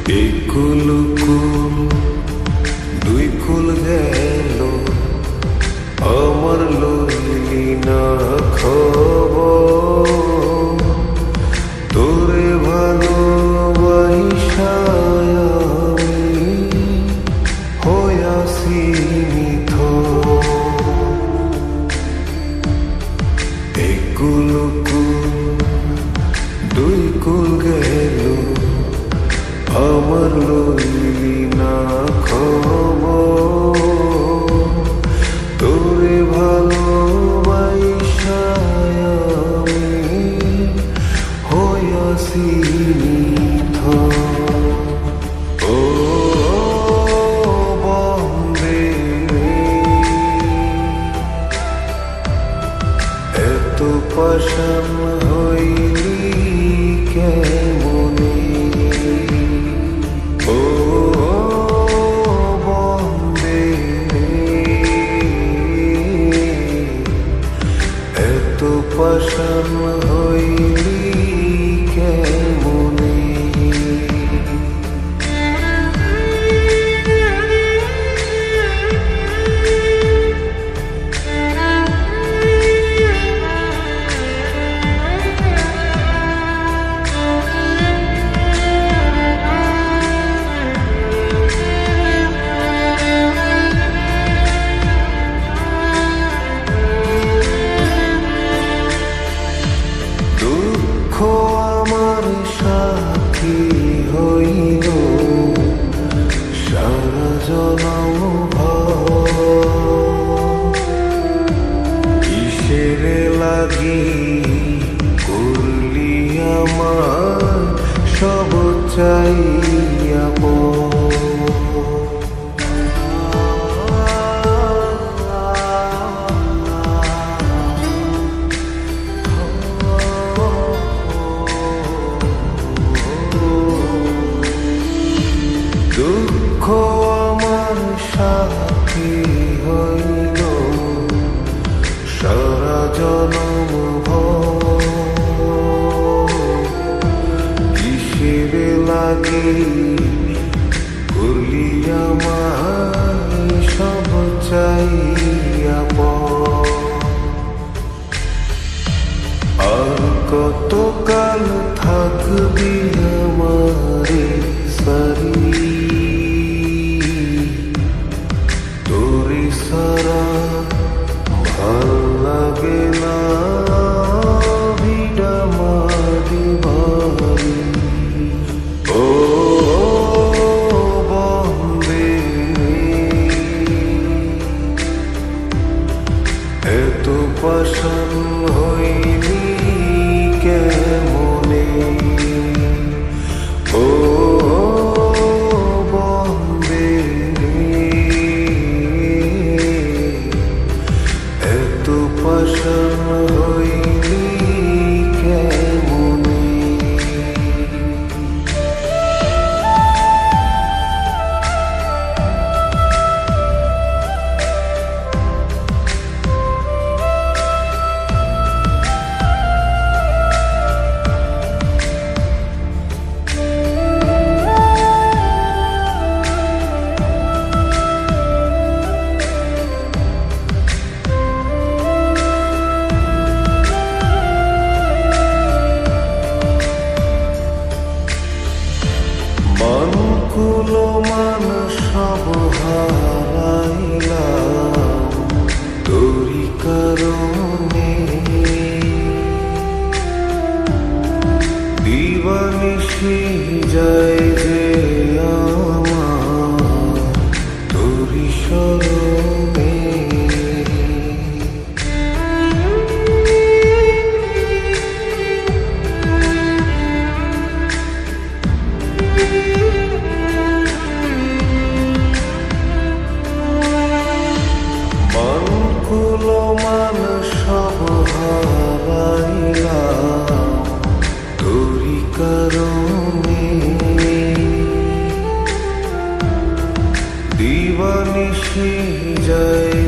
একুল কুল দুই কুল গেল আমার লইলি না খবর তোরে ভালোবাসা আমি হইয়াছি নিথর। একুল কুল দুই কুল গেল আমার লইলি না খবর তোরে ভালোবাসা আমি হইয়াছি নিথর। ও বন্দে এত পাষাণ হইলি কেমনে, ও বন্দে এত পাষাণ হইলি কেমনে। দুঃখ আমার সাথী হইল সারা জনম কিসের লাগি করলি আমার সব চাইয়া দুঃখ আমার সাথী হইল সারা জনম কিসের লাগি করলি আমার সব চাইয়া আর কতকাল থাকবি আমারে সারি তোরে সারা ভাল লাগে না ভিড়া মারি বাড়ি। ও বন্দে এত পাষাণ হইলি কেমনে, ও বন্দে এত পাষাণ হইলি কেমনে। মান কুলো মান সব হারাইলাম তোরি কারণে, দিবানিশি যায় যে আমার তোরি স্মরণে। মান কুলো মান সব হারাইলাম তোরি কারণে, দিবানিশি যায়